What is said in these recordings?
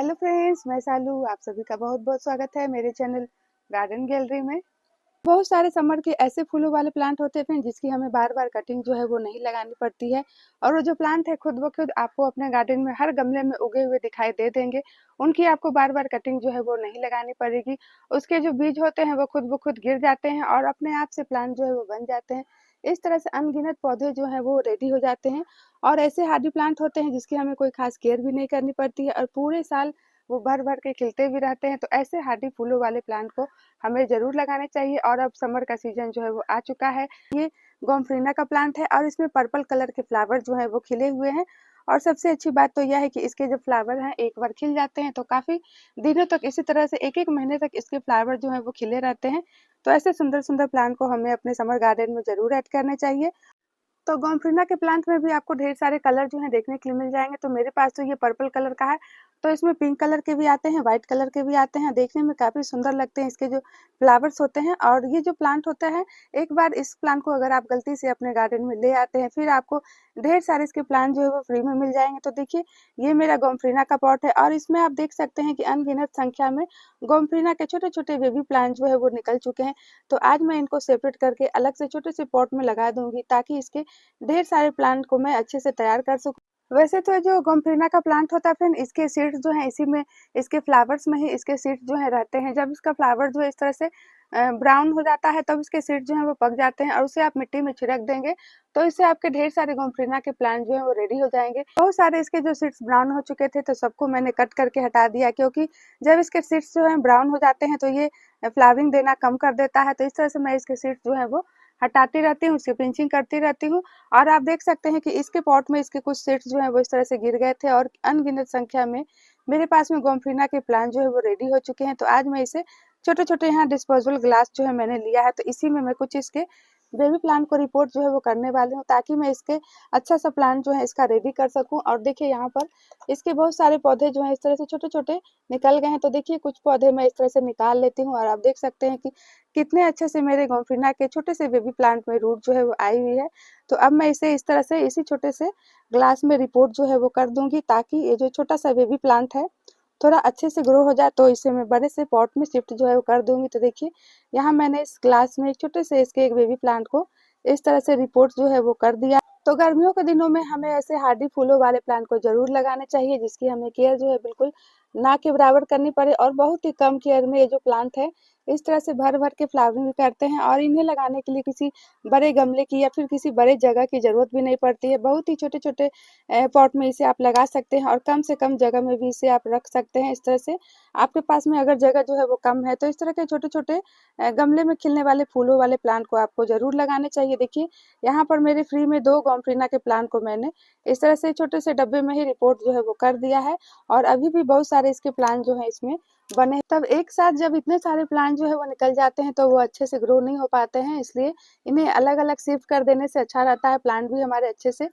Hello friends, मैं सालू। आप सभी का बहुत बहुत स्वागत है मेरे चैनल गार्डन गैलरी में। बहुत सारे समर के ऐसे फूलों वाले प्लांट होते हैं जिसकी हमें बार बार कटिंग जो है वो नहीं लगानी पड़ती है, और वो जो प्लांट है खुद ब खुद आपको अपने गार्डन में हर गमले में उगे हुए दिखाई दे देंगे। उनकी आपको बार बार कटिंग जो है वो नहीं लगानी पड़ेगी। उसके जो बीज होते हैं वो खुद ब खुद गिर जाते हैं और अपने आप से प्लांट जो है वो बन जाते हैं। इस तरह से अनगिनत पौधे जो है वो रेडी हो जाते हैं, और ऐसे हार्डी प्लांट होते हैं जिसकी हमें कोई खास केयर भी नहीं करनी पड़ती है और पूरे साल वो भर भर के खिलते भी रहते हैं। तो ऐसे हार्डी फूलों वाले प्लांट को हमें ज़रूर लगाने चाहिए। और अब समर का सीजन जो है वो आ चुका है। ये गोम्फ्रीना का प्लांट है और इसमें पर्पल कलर के फ्लावर जो है वो खिले हुए हैं। और सबसे अच्छी बात तो यह है कि इसके जो फ्लावर हैं एक बार खिल जाते हैं तो काफ़ी दिनों तक, इसी तरह से एक एक महीने तक इसके फ्लावर जो है वो खिले रहते हैं। तो ऐसे सुंदर सुंदर प्लांट को हमें अपने समर गार्डन में ज़रूर ऐड करने चाहिए। तो गोम्फ्रीना के प्लांट में भी आपको ढेर सारे कलर जो है देखने के लिए मिल जाएंगे। तो मेरे पास तो ये पर्पल कलर का है, तो इसमें पिंक कलर के भी आते हैं, व्हाइट कलर के भी आते हैं। देखने में काफ़ी सुंदर लगते हैं इसके जो फ्लावर्स होते हैं। और ये जो प्लांट होता है, एक बार इस प्लांट को अगर आप गलती से अपने गार्डन में ले आते हैं, फिर आपको ढेर सारे इसके प्लांट जो है वो फ्री में मिल जाएंगे। तो देखिए, ये मेरा गोम्फ्रीना का पॉट है और इसमें आप देख सकते हैं कि अनगिनत संख्या में गोम्फ्रीना के छोटे छोटे बेबी प्लांट जो है वो निकल चुके हैं। तो आज मैं इनको सेपरेट करके अलग से छोटे से पॉट में लगा दूंगी, ताकि इसके ढेर सारे प्लांट को मैं अच्छे से तैयार कर सकूं। वैसे तो जो गोम्फ्रीना का प्लांट होता है फ्रेंड, इसके सीड्स जो हैं इसी में, इसके फ्लावर्स में ही इसके सीड्स जो है रहते हैं। जब इसका फ्लावर जो है इस तरह से ब्राउन हो जाता है, तब इसके सीड्स जो है वो पक जाते हैं और उसे आप मिट्टी में छिड़क देंगे तो इससे आपके ढेर सारे गोम्फ्रीना के प्लांट जो है वो रेडी हो जाएंगे। बहुत सारे इसके जो सीड्स ब्राउन हो चुके थे तो सबको मैंने कट करके हटा दिया, क्योंकि जब इसके सीड्स जो है ब्राउन हो जाते हैं तो ये फ्लावरिंग देना कम कर देता है। तो इस तरह से मैं इसके सीड्स जो है वो हटाती रहती हूँ, उसकी पिंचिंग करती रहती हूँ। और आप देख सकते हैं कि इसके पॉट में इसके कुछ सीड्स जो हैं वो इस तरह से गिर गए थे, और अनगिनत संख्या में मेरे पास में गोम्फ्रीना के प्लांट जो है वो रेडी हो चुके हैं। तो आज मैं इसे छोटे छोटे यहाँ डिस्पोजेबल ग्लास जो है मैंने लिया है, तो इसी में मैं कुछ इसके बेबी प्लांट को रिपोर्ट जो है वो करने वाली हूँ, ताकि मैं इसके अच्छा सा प्लांट जो है इसका रेडी कर सकूँ। और देखिए, यहाँ पर इसके बहुत सारे पौधे जो हैं इस तरह से छोटे छोटे निकल गए हैं। तो देखिए, कुछ पौधे मैं इस तरह से निकाल लेती हूँ और आप देख सकते हैं कि कितने अच्छे से मेरे गोम्फ्रीना के छोटे से बेबी प्लांट में रूट जो है वो आई हुई है। तो अब मैं इसे इस तरह से इसी छोटे से ग्लास में रिपोर्ट जो है वो कर दूंगी, ताकि ये जो छोटा सा बेबी प्लांट है थोड़ा अच्छे से ग्रो हो जाए। तो इसे मैं बड़े से पॉट में शिफ्ट जो है वो कर दूंगी। तो देखिए, यहाँ मैंने इस ग्लास में एक छोटे से इसके एक बेबी प्लांट को इस तरह से रिपोर्ट जो है वो कर दिया। तो गर्मियों के दिनों में हमें ऐसे हार्डी फूलों वाले प्लांट को जरूर लगाने चाहिए, जिसकी हमें केयर जो है बिल्कुल ना के बराबर करनी पड़े, और बहुत ही कम केयर में ये जो प्लांट है इस तरह से भर भर के फ्लावरिंग करते हैं। और इन्हें लगाने के लिए किसी बड़े गमले की या फिर किसी बड़े जगह की जरूरत भी नहीं पड़ती है। बहुत ही छोटे छोटे पॉट में इसे आप लगा सकते हैं, और कम से कम जगह में भी इसे आप रख सकते हैं। इस तरह से आपके पास में अगर जगह जो है वो कम है, तो इस तरह के छोटे छोटे गमले में खिलने वाले फूलों वाले प्लांट को आपको जरूर लगाने चाहिए। देखिए, यहाँ पर मेरे फ्री में 2 गोम्फ्रीना के प्लांट को मैंने इस तरह से छोटे से डब्बे में ही रिपोर्ट जो है वो कर दिया है, और अभी भी बहुत सारे इसके प्लांट जो है इसमें बने। तब एक साथ जब इतने सारे प्लांट जो है वो निकल जाते हैं तो वो अच्छे से ग्रो नहीं हो पाते हैं, इसलिए इन्हें अलग अलग शिफ्ट कर देने से अच्छा रहता है। प्लांट भी हमारे अच्छे से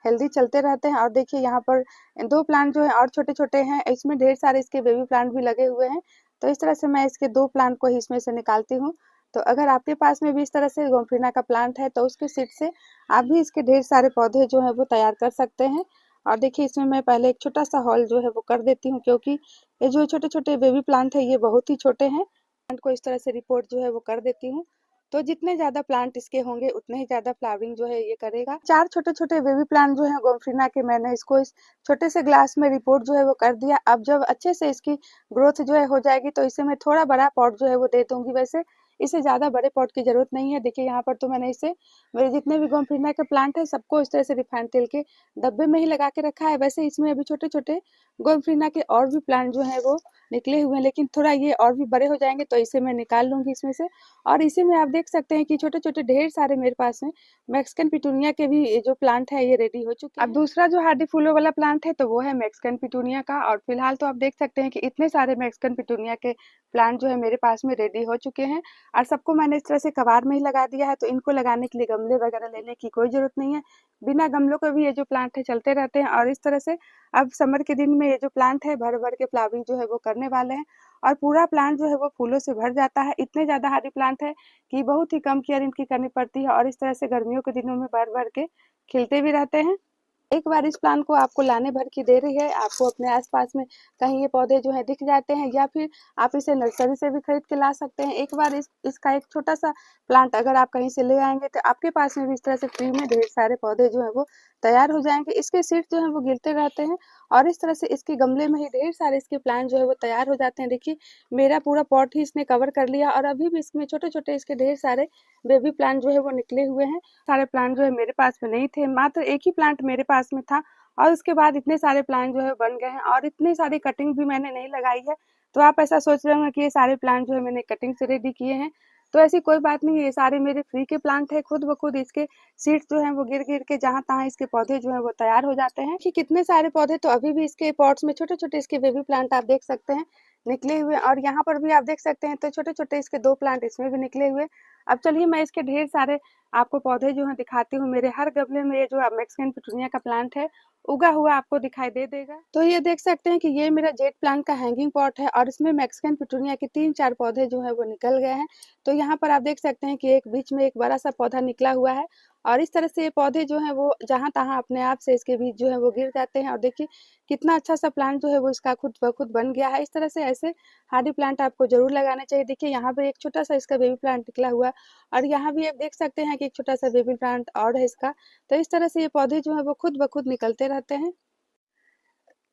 हेल्दी चलते रहते हैं। और देखिए, यहाँ पर 2 प्लांट जो है और छोटे छोटे हैं, इसमें ढेर सारे इसके बेबी प्लांट भी लगे हुए हैं। तो इस तरह से मैं इसके 2 प्लांट को ही इसमें से निकालती हूँ। तो अगर आपके पास में भी इस तरह से गोम्फ्रीना का प्लांट है, तो उसके सीड से आप भी इसके ढेर सारे पौधे जो है वो तैयार कर सकते हैं। और देखिए, इसमें मैं पहले एक छोटा सा हॉल जो है वो कर देती हूँ, क्योंकि ये जो छोटे छोटे बेबी प्लांट है ये बहुत ही छोटे हैं। प्लांट को इस तरह से रिपोर्ट जो है वो कर देती हूँ, तो जितने ज्यादा प्लांट इसके होंगे उतने ही ज्यादा फ्लावरिंग जो है ये करेगा। 4 छोटे छोटे बेबी प्लांट जो है गोम्फ्रीना के, मैंने इसको इस छोटे से ग्लास में रिपोर्ट जो है वो कर दिया। अब जब अच्छे से इसकी ग्रोथ जो है हो जाएगी, तो इसे मैं थोड़ा बड़ा पॉट जो है वो दे दूंगी। वैसे इसे ज्यादा बड़े पॉट की जरूरत नहीं है। देखिए, यहाँ पर तो मैंने इसे, मेरे जितने भी गोम्फ्रीना के प्लांट है सबको इस तरह से रिफाइंड तेल के डब्बे में ही लगा के रखा है। वैसे इसमें अभी छोटे छोटे गोम्फ्रीना के और भी प्लांट जो है वो निकले हुए हैं, लेकिन थोड़ा ये और भी बड़े हो जाएंगे तो इसे मैं निकाल लूंगी इसमें से। और इसी में आप देख सकते हैं कि छोटे छोटे ढेर सारे मेरे पास में मैक्सिकन पिटूनिया के भी जो प्लांट है ये रेडी हो चुके हैं। अब दूसरा जो हार्डी फूलों वाला प्लांट है तो वो है मैक्सिकन पिटूनिया का, और फिलहाल तो आप देख सकते हैं कि इतने सारे मैक्सिकन पिटूनिया के प्लांट जो है मेरे पास में रेडी हो चुके हैं, और सबको मैंने इस तरह से कबार में ही लगा दिया है। तो इनको लगाने के लिए गमले वगैरह लेने की कोई जरूरत नहीं है, बिना गमलों के भी ये जो प्लांट है चलते रहते हैं। और इस तरह से अब समर के दिन में ये जो प्लांट है भर भर के फ्लावरिंग जो है वो करने वाले हैं, और पूरा प्लांट जो है वो फूलों से भर जाता है। इतने ज्यादा हार्डी प्लांट है कि बहुत ही कम केयर इनकी करनी पड़ती है, और इस तरह से गर्मियों के दिनों में भर भर के खिलते भी रहते हैं। एक बार इस प्लांट को आपको लाने भर की दे रही है, आपको अपने आसपास में कहीं ये पौधे जो हैं दिख जाते हैं या फिर आप इसे नर्सरी से भी खरीद के ला सकते हैं। एक बार इसका एक छोटा-सा प्लांट अगर आप कहीं से ले आएँगे तो आपके पास में भी इस तरह से फ्री में ढेर सारे पौधे जो हैं वो तैयार हो जाएँगे। इसके सीड्स जो हैं वो गिरते रहते हैं और इस तरह से इसके गमले में ही ढेर सारे इसके प्लांट जो है वो तैयार हो जाते हैं। देखिए, मेरा पूरा पॉट ही इसने कवर कर लिया और अभी भी इसमें छोटे-छोटे इसके ढेर सारे बेबी प्लांट जो है वो निकले हुए हैं। सारे प्लांट जो है मेरे पास में नहीं थे, मात्र एक ही प्लांट मेरे पास में था और उसके बाद इतने सारे प्लांट जो है बन गए हैं और इतनी सारी कटिंग भी मैंने नहीं लगाई है। तो आप ऐसा सोच रहे होंगे कि ये सारे प्लांट जो है मैंने कटिंग से रेडी किए हैं, तो ऐसी कोई बात नहीं है, ये सारे मेरे फ्री के प्लांट हैं। खुद ब खुद इसके सीड्स जो हैं वो गिर-गिर के जहाँ-तहाँ इसके पौधे जो हैं वो तैयार हो जाते हैं कि कितने सारे पौधे तो अभी भी इसके पॉट्स में छोटे-छोटे इसके बेबी प्लांट आप देख सकते हैं, निकले हुए और यहाँ पर भी आप देख सकते हैं तो छोटे-छोटे इसके 2 प्लांट इसमें भी निकले हुए। अब चलिए मैं इसके ढेर सारे आपको पौधे जो हैं दिखाती हूँ। मेरे हर गमले में ये जो मैक्सिकन पिटूनिया का प्लांट है, उगा हुआ आपको दिखाई दे देगा। तो ये देख सकते हैं कि ये मेरा जेट प्लांट का हैंगिंग पॉट है और इसमें मैक्सिकन पिटूनिया के 3-4 पौधे जो हैं वो निकल गए हैं। तो यहाँ पर आप देख सकते हैं कि एक बीच में एक बड़ा-सा पौधा निकला हुआ है और इस तरह से ये पौधे जो हैं वो जहाँ-तहाँ अपने आप से इसके बीज जो है वो गिर जाते हैं और देखिए कितना अच्छा-सा प्लांट जो है वो इसका खुद ब खुद बन गया है। इस तरह से ऐसे हार्डी प्लांट आपको ज़रूर लगाने चाहिए। देखिए यहाँ पे एक छोटा-सा इसका बेबी प्लांट निकला हुआ है और यहाँ भी आप देख सकते हैं कि एक छोटा-सा बेबी प्लांट और है इसका। तो इस तरह से ये पौधे जो हैं वो खुद ब खुद निकलते रहते हैं।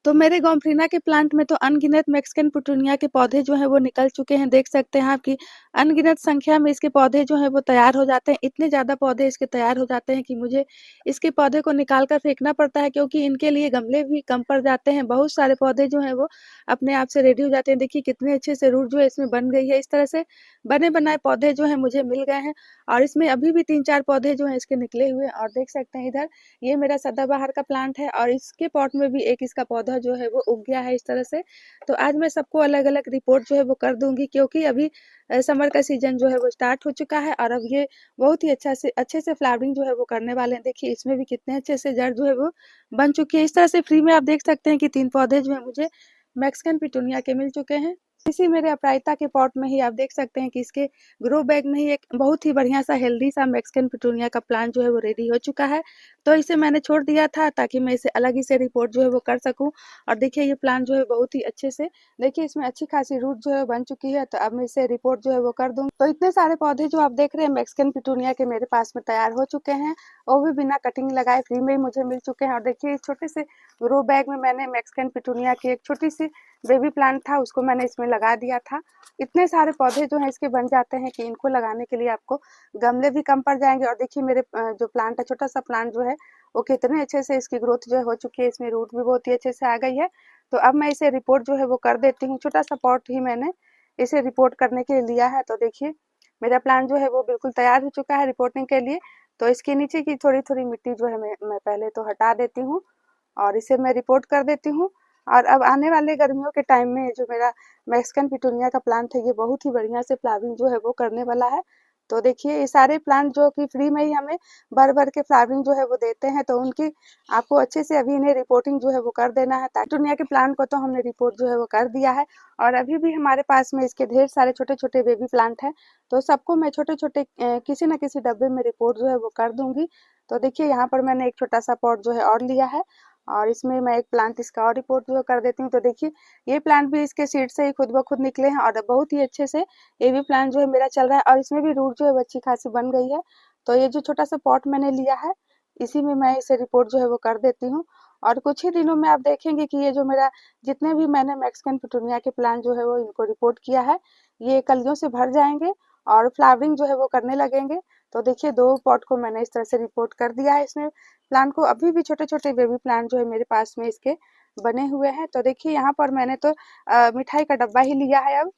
तो मेरे गॉम्फ्रीना के प्लांट में तो अनगिनत मैक्सिकन पिटूनिया के पौधे जो हैं वो निकल चुके हैं। देख सकते हैं आप कि अनगिनत संख्या में इसके पौधे जो हैं वो तैयार हो जाते हैं। इतने ज़्यादा पौधे इसके तैयार हो जाते हैं कि मुझे इसके पौधे को निकाल कर फेंकना पड़ता है क्योंकि इनके लिए गमले भी कम पड़ जाते हैं। बहुत सारे पौधे जो हैं वो अपने आप से रेडी हो जाते हैं। देखिए कितने अच्छे से रूट जो है इसमें बन गई है। इस तरह से बने-बनाए पौधे जो हैं मुझे मिल गए हैं और इसमें अभी भी 3-4 पौधे जो हैं इसके निकले हुए हैं और देख सकते हैं इधर ये मेरा सदाबहार का प्लांट है और इसके पॉट में भी एक इसका पौधा जो है वो उग गया है इस तरह से। तो आज मैं सबको अलग-अलग रिपोर्ट जो है वो कर दूँगी क्योंकि अभी समर का सीज़न जो है वो स्टार्ट हो चुका है और अब ये बहुत ही अच्छे से फ्लावरिंग जो है वो करने वाले हैं। देखिए इसमें भी कितने अच्छे से जड़ जो है वो बन चुकी है। इस तरह से फ्री में आप देख सकते हैं कि 3 पौधे जो हैं मुझे मैक्सिकन पिटूनिया के मिल चुके हैं। इसी मेरे अपराजिता के पॉट में ही आप देख सकते हैं कि इसके ग्रो बैग में ही एक बहुत ही बढ़िया सा हेल्दी सा मैक्सिकन पिटूनिया का प्लांट जो है वो रेडी हो चुका है। तो इसे मैंने छोड़ दिया था ताकि मैं इसे अलग ही से रिपोर्ट जो है वो कर सकूँ और देखिए ये प्लांट जो है बहुत ही अच्छे से देखिए इसमें अच्छी खासी रूट जो है बन चुकी है। तो अब मैं इसे रिपोर्ट जो है वो कर दूँगी। तो इतने सारे पौधे जो आप देख रहे हैं मैक्सिकन पिटूनिया के मेरे पास में तैयार हो चुके हैं। वो भी बिना कटिंग लगाए फ्री में ही मुझे मिल चुके हैं और देखिए इस छोटे से ग्रो बैग में मैंने मैक्सिकन पिटूनिया की एक छोटी सी बेबी प्लांट था उसको मैंने इसमें लगा दिया था। इतने सारे पौधे जो हैं इसके बन जाते हैं कि इनको लगाने के लिए आपको गमले भी कम पड़ जाएँगे और देखिए मेरे जो प्लांट है छोटा-सा प्लांट जो है वो कितने अच्छे से इसकी ग्रोथ जो है हो चुकी है, इसमें रूट भी बहुत ही अच्छे से आ गई है। तो अब मैं इसे रिपोर्ट जो है वो कर देती हूँ, छोटा-सा पॉट ही मैंने इसे रिपोर्ट करने के लिए लिया है। तो देखिए मेरा प्लांट जो है वो बिल्कुल तैयार हो चुका है रिपोर्टिंग के लिए। तो इसके नीचे की थोड़ी-थोड़ी मिट्टी जो है मैं पहले तो हटा देती हूँ और इसे मैं रिपोर्ट कर देती हूँ। और अब आने वाले गर्मियों के टाइम में जो मेरा मैक्सिकन पिटूनिया का प्लांट है ये बहुत ही बढ़िया से फ्लावरिंग जो है वो करने वाला है। तो देखिए ये सारे प्लांट जो कि फ्री में ही हमें भर-भर के फ्लावरिंग जो है वो देते हैं तो उनकी आपको अच्छे से अभी इन्हें रिपोर्टिंग जो है वो कर देना है। पिटूनिया के प्लांट को तो हमने रिपोर्ट जो है वो कर दिया है और अभी भी हमारे पास में इसके ढेर सारे छोटे-छोटे बेबी प्लांट हैं। तो सबको मैं छोटे-छोटे किसी न किसी डब्बे में रिपोर्ट जो है वो कर दूँगी। तो देखिए यहाँ पर मैंने एक छोटा-सा पॉट जो है और लिया है और इसमें मैं एक प्लांट इसका और रिपोर्ट जो है कर देती हूँ। तो देखिए ये प्लांट भी इसके सीड से ही खुद ब खुद निकले हैं और बहुत ही अच्छे से ये भी प्लांट जो है मेरा चल रहा है और इसमें भी रूट जो है वो अच्छी खासी बन गई है। तो ये जो छोटा-सा पॉट मैंने लिया है, इसी में मैं इसे रिपोर्ट जो है वो कर देती हूँ और कुछ ही दिनों में आप देखेंगे कि ये जो मेरा जितने भी मैंने मैक्सिकन पिटूनिया के प्लांट जो है वो इनको रिपोर्ट किया है, ये कलियों से भर जाएँगे और फ्लावरिंग जो है वो करने लगेंगे। तो देखिए 2 पॉट को मैंने इस तरह से रिपोर्ट कर दिया है इसमें प्लांट को अभी भी छोटे-छोटे बेबी प्लांट जो है मेरे पास में इसके बने हुए हैं। तो देखिए यहाँ पर मैंने तो मिठाई का डब्बा ही लिया है अब,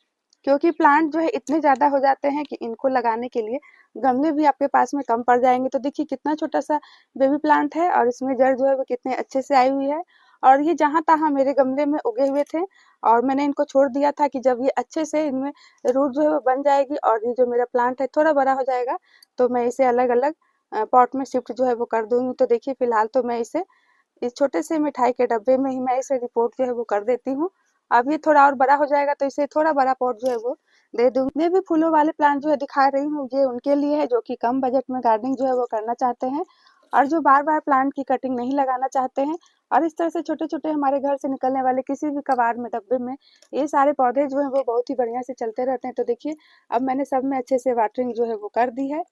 क्योंकि प्लांट जो है इतने ज़्यादा हो जाते हैं कि इनको लगाने के लिए गमले भी आपके पास में कम पड़ जाएँगे। तो देखिए कितना छोटा-सा बेबी प्लांट है और इसमें जड़ जो है वो कितने अच्छे से आई हुई है और ये जहाँ-तहाँ मेरे गमले में उगे हुए थे और मैंने इनको छोड़ दिया था कि जब ये अच्छे से इनमें रूट जो है वो बन जाएगी और ये जो मेरा प्लांट है थोड़ा बड़ा हो जाएगा, तो मैं इसे अलग-अलग पॉट में शिफ्ट जो है वो कर दूँगी। तो देखिए फिलहाल तो मैं इसे इस छोटे से मिठाई के डब्बे में ही मैं इसे रिपोर्ट जो है वो कर देती हूँ। अब ये थोड़ा और बड़ा हो जाएगा तो इसे थोड़ा बड़ा पॉट जो है वो दे दूँगी। जितने भी फूलों वाले प्लांट जो है दिखा रही हूँ ये उनके लिए है जो कि कम बजट में गार्डनिंग जो है वो करना चाहते हैं और जो बार बार प्लांट की कटिंग नहीं लगाना चाहते हैं और इस तरह से छोटे छोटे हमारे घर से निकलने वाले किसी भी कबाड़ में डब्बे में ये सारे पौधे जो हैं वो बहुत ही बढ़िया से चलते रहते हैं। तो देखिए अब मैंने सब में अच्छे से वाटरिंग जो है वो कर दी है।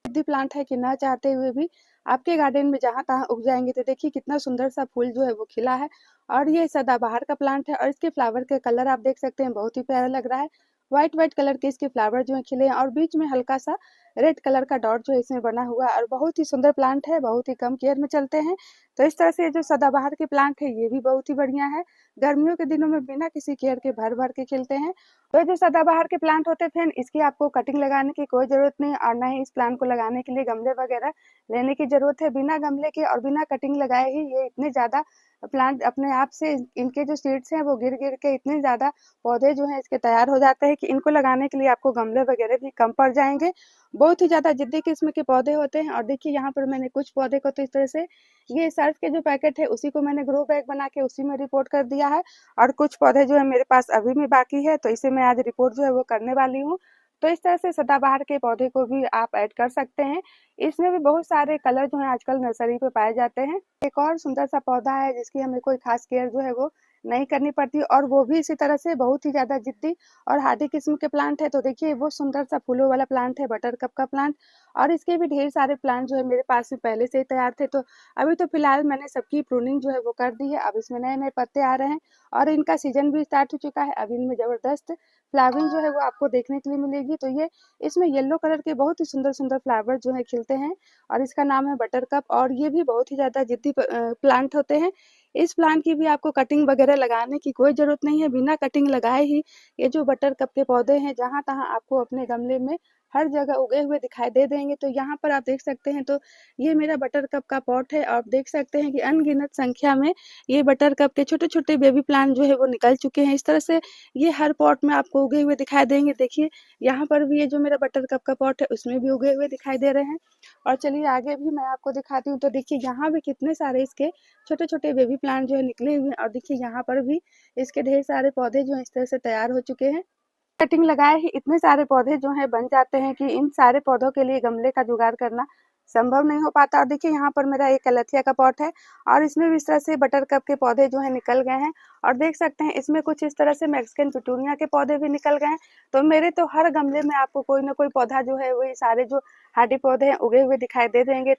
बुद्धि प्लांट है कि ना चाहते हुए भी आपके गार्डन में जहाँ तहाँ उग जाएंगे। तो देखिए कितना सुंदर सा फूल जो है वो खिला है और ये सदाबहार का प्लांट है और इसके फ्लावर के कलर आप देख सकते हैं, बहुत ही प्यारा लग रहा है। व्हाइट व्हाइट कलर के इसके फ्लावर जो है खिले हैं और बीच में हल्का सा रेड कलर का डॉट जो है इसमें बना हुआ है और बहुत ही सुंदर प्लांट है, बहुत ही कम केयर में चलते हैं। तो इस तरह से जो सदाबहार के प्लांट है ये भी बहुत ही बढ़िया है, गर्मियों के दिनों में बिना किसी केयर के भर भर के खिलते हैं। तो जो सदाबहार के प्लांट होते हैं फ्रेंड, इसकी आपको कटिंग लगाने की कोई ज़रूरत नहीं और ना ही इस प्लांट को लगाने के लिए गमले वगैरह लेने की ज़रूरत है। बिना गमले के और बिना कटिंग लगाए ही ये इतने ज़्यादा प्लांट अपने आप से इनके जो सीड्स हैं वो गिर के इतने ज़्यादा पौधे जो हैं इसके तैयार हो जाते हैं कि इनको लगाने के लिए आपको गमले वगैरह भी कम पड़ जाएंगे। बहुत ही ज़्यादा जिद्दी किस्म के पौधे होते हैं। और देखिए यहाँ पर मैंने कुछ पौधे को तो इस तरह से ये सर्फ के जो पैकेट है उसी को मैंने ग्रो बैग बना के उसी में रिपोर्ट कर दिया है और कुछ पौधे जो है मेरे पास अभी भी बाकी है, तो इसे मैं आज रिपोर्ट जो है वो करने वाली हूँ। तो इस तरह से सदाबहार के पौधे को भी आप ऐड कर सकते हैं। इसमें भी बहुत सारे कलर जो है आजकल नर्सरी पे पाए जाते हैं। एक और सुंदर सा पौधा है जिसकी हमें कोई खास केयर जो है वो नहीं करनी पड़ती और वो भी इसी तरह से बहुत ही ज्यादा जिद्दी और हार्डी किस्म के प्लांट है। तो देखिए वो सुंदर सा फूलों वाला प्लांट है, बटर कप का प्लांट। और इसके भी ढेर सारे प्लांट जो है मेरे पास में पहले से ही तैयार थे। तो अभी तो फिलहाल मैंने सबकी प्रूनिंग जो है वो कर दी है। अब इसमें नए नए पत्ते आ रहे हैं और इनका सीजन भी स्टार्ट हो चुका है। अब इनमें जबरदस्त फ्लावरिंग जो है वो आपको देखने के लिए मिलेगी। तो ये इसमें येलो कलर के बहुत ही सुंदर सुंदर फ्लावर जो है खिलते हैं और इसका नाम है बटर कप और ये भी बहुत ही ज्यादा जिद्दी प्लांट होते हैं। इस प्लांट की भी आपको कटिंग वगैरह लगाने की कोई जरूरत नहीं है। बिना कटिंग लगाए ही ये जो बटर कप के पौधे हैं जहां तहां आपको अपने गमले में हर जगह उगे हुए दिखाई दे देंगे। तो यहाँ पर आप देख सकते हैं, तो ये मेरा बटर कप का पॉट है और आप देख सकते हैं कि अनगिनत संख्या में ये बटर कप के छोटे छोटे बेबी प्लांट जो है वो निकल चुके हैं। इस तरह से ये हर पॉट में आपको उगे हुए दिखाई देंगे। देखिए यहाँ पर भी ये जो मेरा बटर कप का पॉट है उसमें भी उगे हुए दिखाई दे रहे हैं। और चलिए आगे भी मैं आपको दिखाती हूँ। तो देखिए यहाँ भी कितने सारे इसके छोटे छोटे बेबी प्लांट जो है निकले हुए हैं और देखिए यहाँ पर भी इसके ढेर सारे पौधे जो है इस तरह से तैयार हो चुके हैं। कटिंग लगाए ही इतने सारे पौधे जो हैं बन जाते हैं कि इन सारे पौधों के लिए गमले का जुगाड़ करना संभव नहीं हो पाता। और देखिए यहाँ पर मेरा एक कलथिया का पॉट है और इसमें भी इस तरह से बटर कप के पौधे जो है निकल गए हैं और देख सकते हैं इसमें कुछ इस तरह से मैक्सिकन पिटूनिया के पौधे भी निकल गए हैं। तो मेरे तो हर गमले में आपको कोई ना कोई पौधा जो है वो सारे जो हार्डी पौधे हैं उगे हुए दिखाई दे देंगे।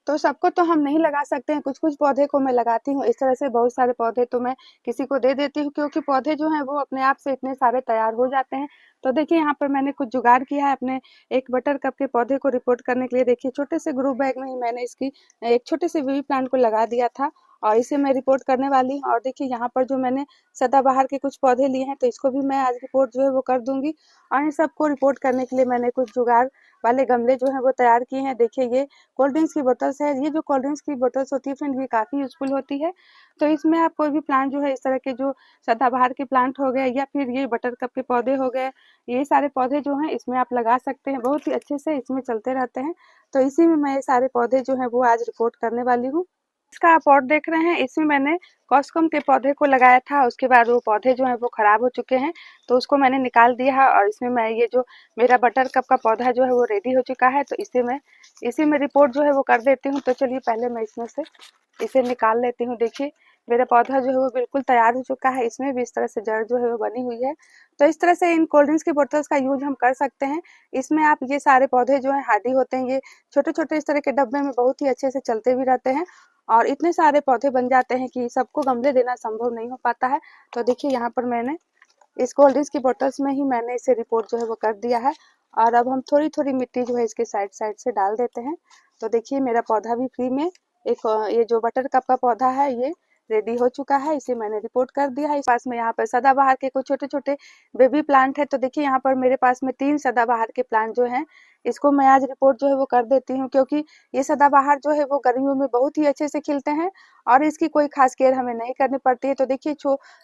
तो सबको तो हम नहीं लगा सकते हैं, कुछ कुछ पौधे को मैं लगाती हूँ। इस तरह से बहुत सारे पौधे तो मैं किसी को दे देती हूँ क्योंकि पौधे जो हैं वो अपने आप से इतने सारे तैयार हो जाते हैं। तो देखिए यहाँ पर मैंने कुछ जुगाड़ किया है अपने एक बटर कप के पौधे को रिपोर्ट करने के लिए। देखिए छोटे से ग्रो बैग में ही मैंने इसकी एक छोटे से बेबी प्लांट को लगा दिया था और इसे मैं रिपोर्ट करने वाली हूँ। और देखिए यहाँ पर जो मैंने सदाबहार के कुछ पौधे लिए हैं तो इसको भी मैं आज रिपोर्ट जो है वो कर दूंगी। और इन सबको रिपोर्ट करने के लिए मैंने कुछ जुगाड़ वाले गमले जो है वो तैयार किए हैं। देखिए ये कोल्ड ड्रिंक्स की बोतल्स है। ये जो कोल्ड ड्रिंक्स की बोतल्स होती है फ्रेंड ये काफ़ी यूज़फुल होती है। तो इसमें आप कोई भी प्लांट जो है इस तरह के जो सदाबहार के प्लांट हो गए या फिर ये बटर कप के पौधे हो गए, ये सारे पौधे जो हैं इसमें आप लगा सकते हैं। बहुत ही अच्छे से इसमें चलते रहते हैं। तो इसी में मैं ये सारे पौधे जो हैं वो आज रिपोर्ट करने वाली हूँ। इसका आप पॉट देख रहे हैं, इसमें मैंने कॉस्कम के पौधे को लगाया था। उसके बाद वो पौधे जो हैं वो खराब हो चुके हैं तो उसको मैंने निकाल दिया है और इसमें मैं ये जो मेरा बटर कप का पौधा जो है वो रेडी हो चुका है। तो इसी में रिपोर्ट जो है वो कर देती हूँ। तो चलिए पहले मैं इसमें से इसे निकाल लेती हूँ। देखिए मेरा पौधा जो है वो बिल्कुल तैयार हो चुका है। इसमें भी इस तरह से जड़ जो है वो बनी हुई है। तो इस तरह से इन कोल्ड ड्रिंक्स की बोतल्स का यूज हम कर सकते हैं। इसमें आप ये सारे पौधे जो है हार्डी होते हैं, ये छोटे छोटे इस तरह के डब्बे में बहुत ही अच्छे से चलते भी रहते हैं और इतने सारे पौधे बन जाते हैं कि सबको गमले देना संभव नहीं हो पाता है। तो देखिए यहाँ पर मैंने इस कोल्ड ड्रिंक्स की बोतल्स में ही मैंने इसे रिपोर्ट जो है वो कर दिया है। और अब हम थोड़ी थोड़ी मिट्टी जो है इसके साइड साइड से डाल देते हैं। तो देखिए मेरा पौधा भी फ्री में एक ये जो बटर कप का पौधा है ये रेडी हो चुका है। इसे मैंने रिपोर्ट कर दिया है। इस पास में यहाँ पर सदाबहार के कुछ छोटे छोटे बेबी प्लांट है। तो देखिए यहाँ पर मेरे पास में 3 सदाबहार के प्लांट जो हैं इसको मैं आज रिपोर्ट जो है वो कर देती हूँ क्योंकि ये सदाबहार जो है वो गर्मियों में बहुत ही अच्छे से खिलते हैं और इसकी कोई खास केयर हमें नहीं करनी पड़ती है। तो देखिए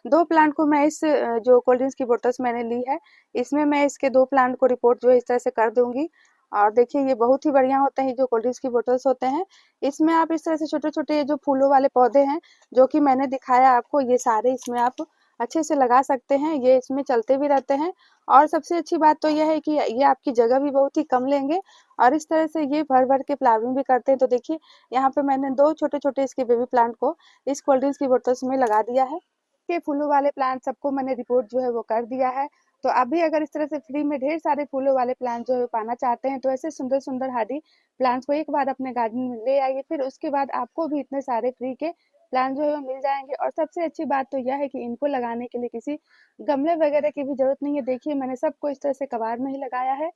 2 प्लांट को मैं इस जो कोल्ड ड्रिंक्स की बोतल्स मैंने ली है इसमें मैं इसके 2 प्लांट को रिपोर्ट जो है इस तरह से कर दूंगी। और देखिए ये बहुत ही बढ़िया होते हैं जो कोल्ड ड्रिंक्स की बोतल्स होते हैं। इसमें आप इस तरह से छोटे छोटे जो फूलों वाले पौधे हैं जो कि मैंने दिखाया आपको, ये सारे इसमें आप अच्छे से लगा सकते हैं, ये इसमें चलते भी रहते हैं। और सबसे अच्छी बात तो यह है कि ये आपकी जगह भी बहुत ही कम लेंगे और इस तरह से ये भर-भर के फ्लावरिंग भी करते हैं। तो देखिए यहाँ पे मैंने 2 छोटे-छोटे इसके बेबी प्लांट को इस कोल्ड ड्रिंक्स की बोतल्स में लगा दिया है। के फूलों वाले प्लांट सबको मैंने रिपोर्ट जो है वो कर दिया है। तो आप भी अगर इस तरह से फ्री में ढेर सारे फूलों वाले प्लांट जो है पाना चाहते हैं, तो ऐसे सुंदर-सुंदर हार्डी प्लांट्स को एक बार अपने गार्डन में ले आइए। फिर उसके बाद आपको भी इतने सारे फ्री के प्लांट जो है वो मिल जाएँगे। और सबसे अच्छी बात तो यह है कि इनको लगाने के लिए किसी गमले वगैरह की भी ज़रूरत नहीं है। देखिए मैंने सबको इस तरह से कबाड़ में ही लगाया है।